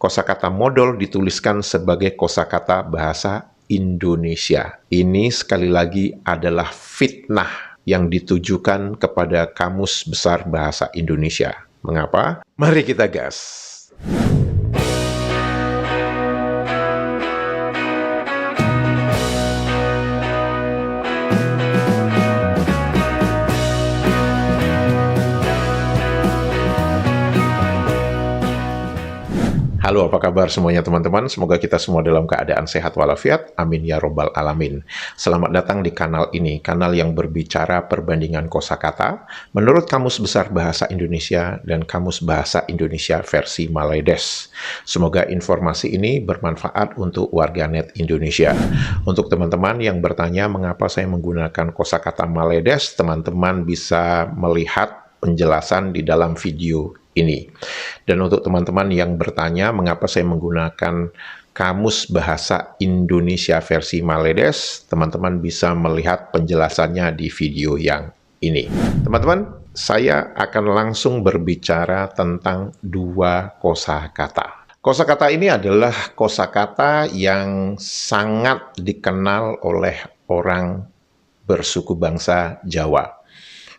Kosakata modal dituliskan sebagai kosakata bahasa Indonesia. Ini sekali lagi adalah fitnah yang ditujukan kepada Kamus Besar Bahasa Indonesia. Mengapa? Mari kita gas. Halo, apa kabar semuanya teman-teman? Semoga kita semua dalam keadaan sehat walafiat. Amin ya robbal alamin. Selamat datang di kanal ini, kanal yang berbicara perbandingan kosakata menurut Kamus Besar Bahasa Indonesia dan Kamus Bahasa Indonesia versi Maladesh. Semoga informasi ini bermanfaat untuk warganet Indonesia. Untuk teman-teman yang bertanya mengapa saya menggunakan kosakata Maladesh, teman-teman bisa melihat penjelasan di dalam video ini. Dan untuk teman-teman yang bertanya mengapa saya menggunakan Kamus Bahasa Indonesia versi Maladesh, teman-teman bisa melihat penjelasannya di video yang ini. Teman-teman, saya akan langsung berbicara tentang dua kosakata. Kosakata ini adalah kosakata yang sangat dikenal oleh orang bersuku bangsa Jawa.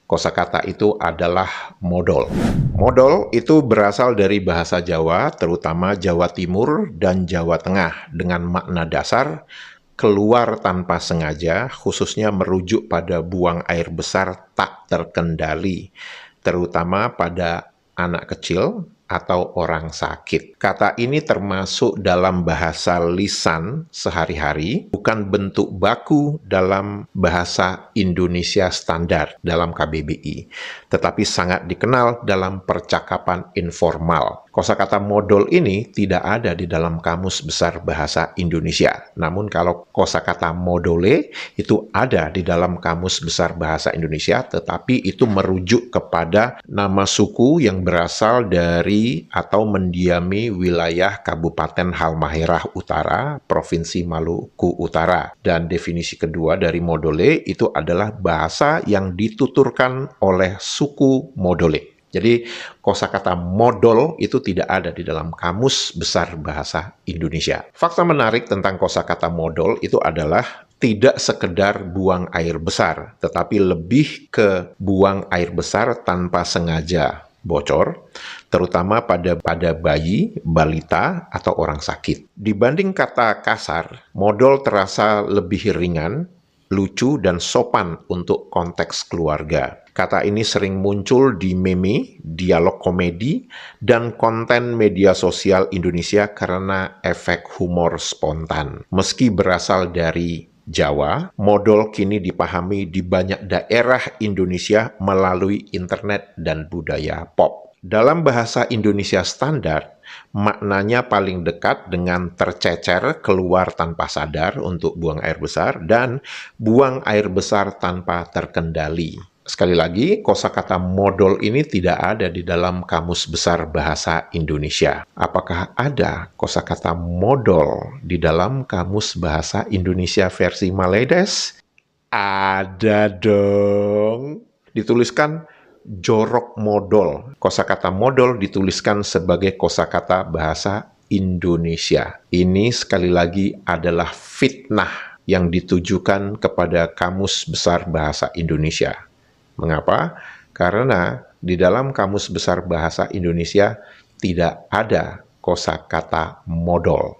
Kosakata itu adalah modal. Modal itu berasal dari bahasa Jawa, terutama Jawa Timur dan Jawa Tengah, dengan makna dasar keluar tanpa sengaja, khususnya merujuk pada buang air besar tak terkendali, terutama pada anak kecil atau orang sakit. Kata ini termasuk dalam bahasa lisan sehari-hari, bukan bentuk baku dalam bahasa Indonesia standar dalam KBBI, tetapi sangat dikenal dalam percakapan informal. Kosakata modal ini tidak ada di dalam Kamus Besar Bahasa Indonesia. Namun kalau kosakata modole itu ada di dalam Kamus Besar Bahasa Indonesia, tetapi itu merujuk kepada nama suku yang berasal dari atau mendiami wilayah Kabupaten Halmahera Utara, Provinsi Maluku Utara. Dan definisi kedua dari modole itu adalah bahasa yang dituturkan oleh suku modole. Jadi, kosakata modal itu tidak ada di dalam Kamus Besar Bahasa Indonesia. Fakta menarik tentang kosakata modal itu adalah tidak sekedar buang air besar, tetapi lebih ke buang air besar tanpa sengaja bocor, terutama pada bayi, balita, atau orang sakit. Dibanding kata kasar, modal terasa lebih ringan, lucu, dan sopan untuk konteks keluarga. Kata ini sering muncul di meme, dialog komedi, dan konten media sosial Indonesia karena efek humor spontan. Meski berasal dari Jawa, modal kini dipahami di banyak daerah Indonesia melalui internet dan budaya pop. Dalam bahasa Indonesia standar, maknanya paling dekat dengan tercecer keluar tanpa sadar untuk buang air besar dan buang air besar tanpa terkendali. Sekali lagi, kosakata modal ini tidak ada di dalam Kamus Besar Bahasa Indonesia. Apakah ada kosakata modal di dalam Kamus Bahasa Indonesia versi Maladesh? Ada dong. Dituliskan jorok modal. Kosakata modal dituliskan sebagai kosakata bahasa Indonesia. Ini sekali lagi adalah fitnah yang ditujukan kepada Kamus Besar Bahasa Indonesia. Mengapa? Karena di dalam Kamus Besar Bahasa Indonesia tidak ada kosakata modal.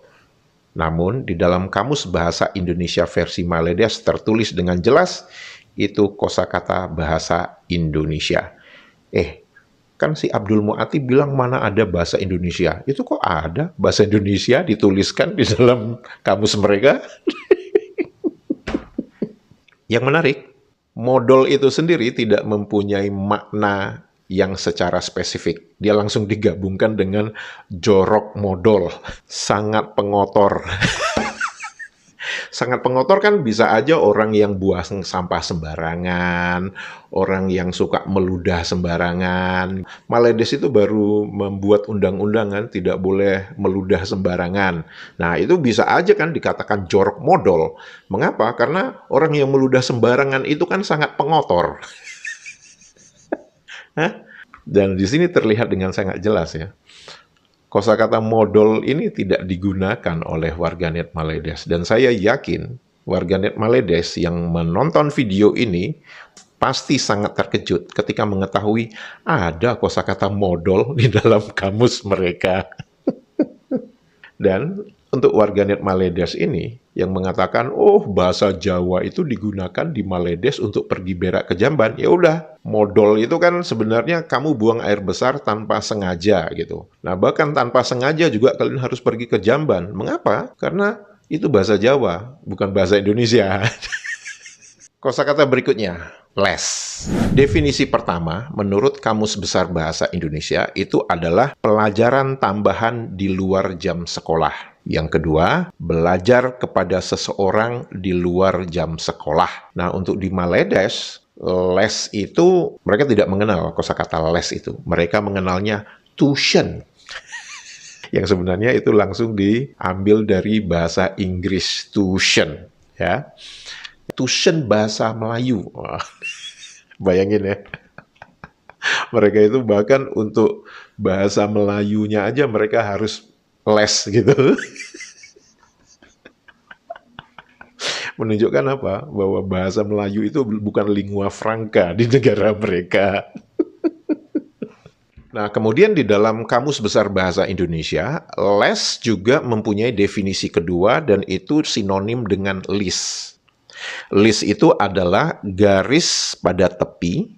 Namun di dalam Kamus Bahasa Indonesia versi Maladesh tertulis dengan jelas itu kosakata bahasa Indonesia. Kan si Abdul Muati bilang mana ada bahasa Indonesia. Itu kok ada bahasa Indonesia dituliskan di dalam kamus mereka? Yang menarik, modal itu sendiri tidak mempunyai makna yang secara spesifik. Dia langsung digabungkan dengan jorok modal, sangat pengotor. Sangat pengotor kan bisa aja orang yang buang sampah sembarangan, orang yang suka meludah sembarangan. Maladesh itu baru membuat undang-undangan tidak boleh meludah sembarangan. Nah, itu bisa aja kan dikatakan jorok modal. Mengapa? Karena orang yang meludah sembarangan itu kan sangat pengotor. Dan di sini terlihat dengan sangat jelas ya. Kosakata modal ini tidak digunakan oleh warganet Maledes. Dan saya yakin warganet Maledes yang menonton video ini pasti sangat terkejut ketika mengetahui ada kosakata modal di dalam kamus mereka. Dan untuk warganet Maledes ini yang mengatakan, oh bahasa Jawa itu digunakan di Maledes untuk pergi berak ke Jamban, ya udah, modal itu kan sebenarnya kamu buang air besar tanpa sengaja gitu. Nah bahkan tanpa sengaja juga kalian harus pergi ke Jamban. Mengapa? Karena itu bahasa Jawa, bukan bahasa Indonesia. Kosakata berikutnya, les. Definisi pertama, menurut Kamus Besar Bahasa Indonesia, itu adalah pelajaran tambahan di luar jam sekolah. Yang kedua, belajar kepada seseorang di luar jam sekolah. Nah, untuk di Maledes, les itu, mereka tidak mengenal kosakata les itu. Mereka mengenalnya tuition. Yang sebenarnya itu langsung diambil dari bahasa Inggris, tuition. Ya. Tuition bahasa Melayu. Wah, bayangin ya. Mereka itu bahkan untuk bahasa Melayunya aja mereka harus les gitu. Menunjukkan apa? Bahwa bahasa Melayu itu bukan lingua franca di negara mereka. Nah, kemudian di dalam Kamus Besar Bahasa Indonesia, les juga mempunyai definisi kedua dan itu sinonim dengan list. List itu adalah garis pada tepi,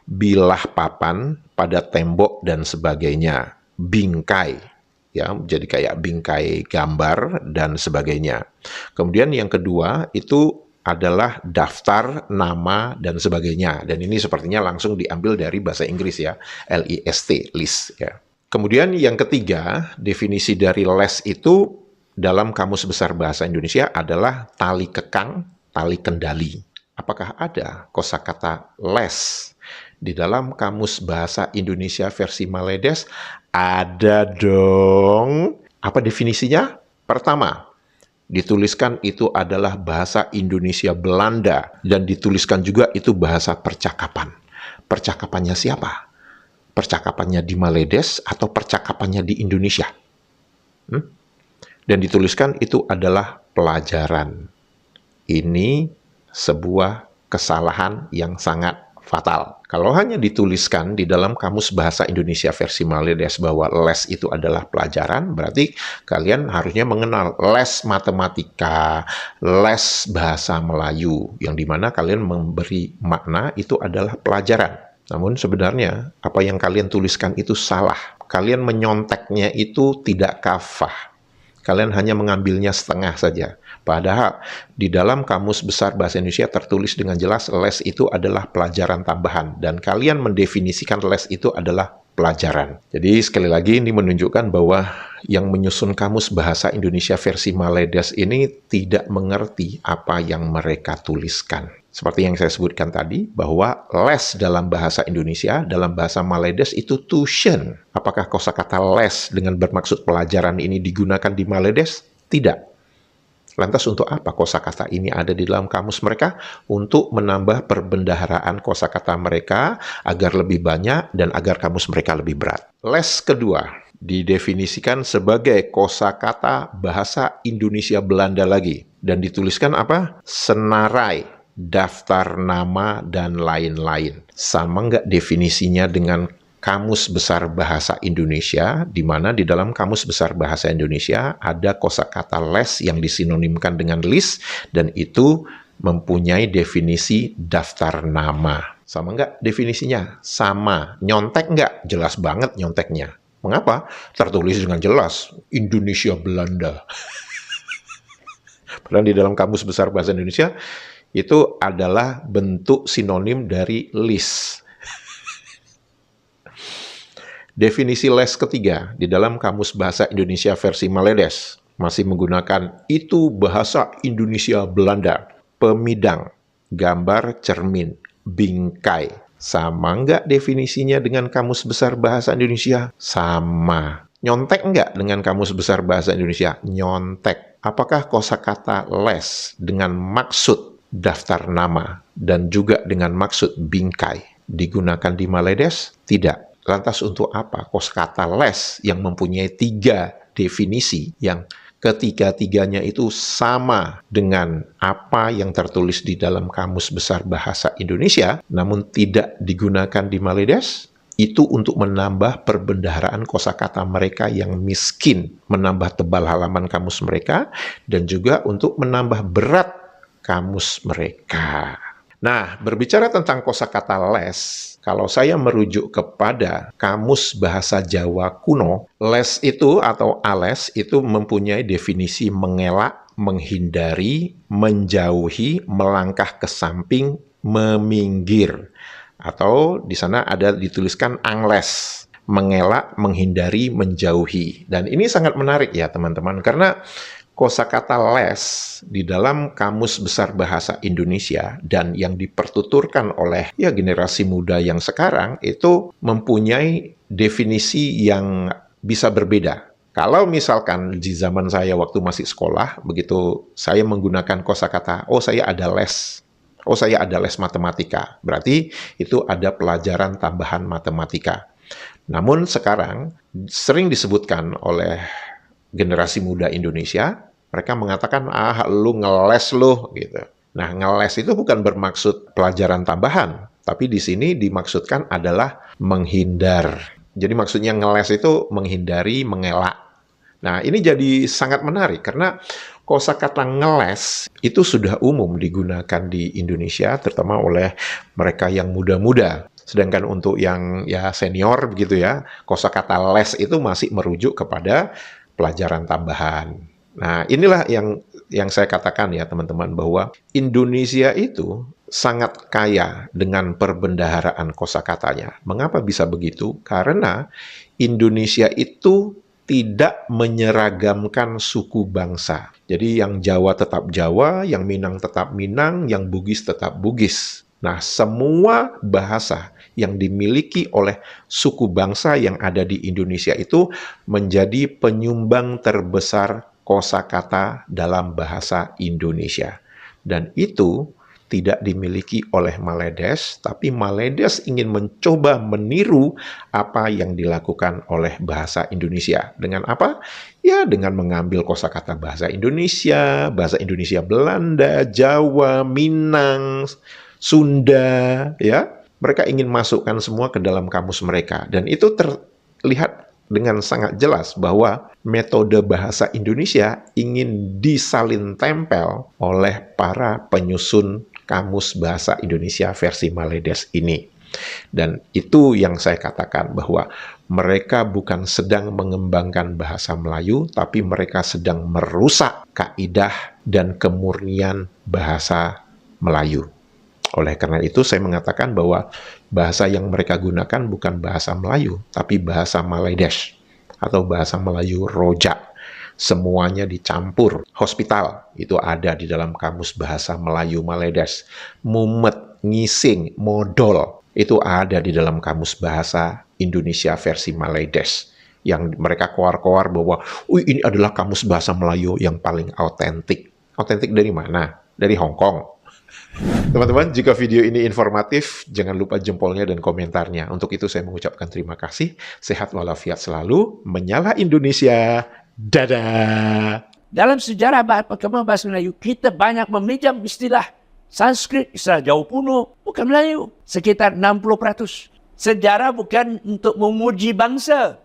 bilah papan pada tembok dan sebagainya. Bingkai, ya, jadi kayak bingkai gambar dan sebagainya. Kemudian yang kedua itu adalah daftar, nama, dan sebagainya. Dan ini sepertinya langsung diambil dari bahasa Inggris ya, L-I-S-T, list. Ya. Kemudian yang ketiga, definisi dari les itu dalam Kamus Besar Bahasa Indonesia adalah tali kekang, tali kendali. Apakah ada kosakata les di dalam Kamus Bahasa Indonesia versi Maledes? Ada dong. Apa definisinya? Pertama, dituliskan itu adalah bahasa Indonesia Belanda dan dituliskan juga itu bahasa percakapan. Percakapannya siapa? Percakapannya di Maledes atau percakapannya di Indonesia? Dan dituliskan itu adalah pelajaran. Ini sebuah kesalahan yang sangat fatal. Kalau hanya dituliskan di dalam Kamus Bahasa Indonesia versi Maledes bahwa les itu adalah pelajaran, berarti kalian harusnya mengenal les matematika, les bahasa Melayu, yang dimana kalian memberi makna itu adalah pelajaran. Namun sebenarnya apa yang kalian tuliskan itu salah. Kalian menyonteknya itu tidak kafah. Kalian hanya mengambilnya setengah saja. Padahal di dalam Kamus Besar Bahasa Indonesia tertulis dengan jelas les itu adalah pelajaran tambahan. Dan kalian mendefinisikan les itu adalah pelajaran. Jadi sekali lagi ini menunjukkan bahwa yang menyusun Kamus Bahasa Indonesia versi Maledes ini tidak mengerti apa yang mereka tuliskan. Seperti yang saya sebutkan tadi, bahwa les dalam bahasa Indonesia, dalam bahasa Maledes itu tuition. Apakah kosakata les dengan bermaksud pelajaran ini digunakan di Maledes? Tidak. Lantas untuk apa kosakata ini ada di dalam kamus mereka? Untuk menambah perbendaharaan kosakata mereka agar lebih banyak dan agar kamus mereka lebih berat. Les kedua didefinisikan sebagai kosakata bahasa Indonesia Belanda lagi. Dan dituliskan apa? Senarai, daftar nama, dan lain-lain. Sama nggak definisinya dengan Kamus Besar Bahasa Indonesia, di mana di dalam Kamus Besar Bahasa Indonesia ada kosakata les yang disinonimkan dengan list, dan itu mempunyai definisi daftar nama. Sama nggak definisinya? Sama. Nyontek nggak? Jelas banget nyonteknya. Mengapa? Tertulis dengan jelas, Indonesia Belanda. Padahal di dalam Kamus Besar Bahasa Indonesia, itu adalah bentuk sinonim dari list. Definisi les ketiga di dalam Kamus Bahasa Indonesia versi Maledes masih menggunakan itu bahasa Indonesia Belanda, pemidang, gambar cermin, bingkai. Sama nggak definisinya dengan Kamus Besar Bahasa Indonesia? Sama. Nyontek nggak dengan Kamus Besar Bahasa Indonesia? Nyontek. Apakah kosakata les dengan maksud daftar nama dan juga dengan maksud bingkai digunakan di Maledes? Tidak. Lantas untuk apa kosakata les yang mempunyai 3 definisi yang ketiga-tiganya itu sama dengan apa yang tertulis di dalam Kamus Besar Bahasa Indonesia, namun tidak digunakan di Maledes? Itu untuk menambah perbendaharaan kosakata mereka yang miskin, menambah tebal halaman kamus mereka, dan juga untuk menambah berat kamus mereka. Nah, berbicara tentang kosakata les, kalau saya merujuk kepada Kamus Bahasa Jawa Kuno, les itu atau ales itu mempunyai definisi mengelak, menghindari, menjauhi, melangkah ke samping, meminggir. Atau di sana ada dituliskan angles, mengelak, menghindari, menjauhi. Dan ini sangat menarik ya teman-teman, karena kosakata les di dalam Kamus Besar Bahasa Indonesia dan yang dipertuturkan oleh generasi muda yang sekarang itu mempunyai definisi yang bisa berbeda. Kalau misalkan di zaman saya waktu masih sekolah, begitu saya menggunakan kosakata, oh saya ada les. Oh saya ada les matematika. Berarti itu ada pelajaran tambahan matematika. Namun sekarang sering disebutkan oleh generasi muda Indonesia, mereka mengatakan, lu ngeles lu, gitu. Nah, ngeles itu bukan bermaksud pelajaran tambahan, tapi di sini dimaksudkan adalah menghindar. Jadi maksudnya ngeles itu menghindari, mengelak. Nah, ini jadi sangat menarik, karena kosakata ngeles itu sudah umum digunakan di Indonesia, terutama oleh mereka yang muda-muda. Sedangkan untuk yang senior begitu ya, kosakata les itu masih merujuk kepada pelajaran tambahan. Nah, inilah yang saya katakan ya teman-teman, bahwa Indonesia itu sangat kaya dengan perbendaharaan kosakatanya. Mengapa bisa begitu? Karena Indonesia itu tidak menyeragamkan suku bangsa. Jadi yang Jawa tetap Jawa, yang Minang tetap Minang, yang Bugis tetap Bugis. Nah, semua bahasa yang dimiliki oleh suku bangsa yang ada di Indonesia itu menjadi penyumbang terbesar kosakata dalam bahasa Indonesia. Dan itu tidak dimiliki oleh Maledes, tapi Maledes ingin mencoba meniru apa yang dilakukan oleh bahasa Indonesia. Dengan apa? Ya, dengan mengambil kosakata bahasa Indonesia Belanda, Jawa, Minang, Sunda, ya. Mereka ingin masukkan semua ke dalam kamus mereka. Dan itu terlihat dengan sangat jelas bahwa metode bahasa Indonesia ingin disalin tempel oleh para penyusun Kamus Bahasa Indonesia versi Maledes ini. Dan itu yang saya katakan, bahwa mereka bukan sedang mengembangkan bahasa Melayu, tapi mereka sedang merusak kaidah dan kemurnian bahasa Melayu. Oleh karena itu saya mengatakan bahwa bahasa yang mereka gunakan bukan bahasa Melayu, tapi bahasa Maledes atau bahasa Melayu rojak. Semuanya dicampur. Hospital itu ada di dalam Kamus Bahasa Melayu Maledes. Mumet, ngising, modal itu ada di dalam Kamus Bahasa Indonesia versi Maledes. Yang mereka koar-koar bahwa ini adalah Kamus Bahasa Melayu yang paling autentik. Autentik dari mana? Dari Hong Kong. Teman-teman, jika video ini informatif, jangan lupa jempolnya dan komentarnya. Untuk itu saya mengucapkan terima kasih. Sehat walafiat selalu. Menyala Indonesia. Dadah! Dalam sejarah perkembangan bahasa Melayu, kita banyak meminjam istilah Sanskrit, istilah Jawa kuno, bukan Melayu. Sekitar 60%. Sejarah bukan untuk memuji bangsa,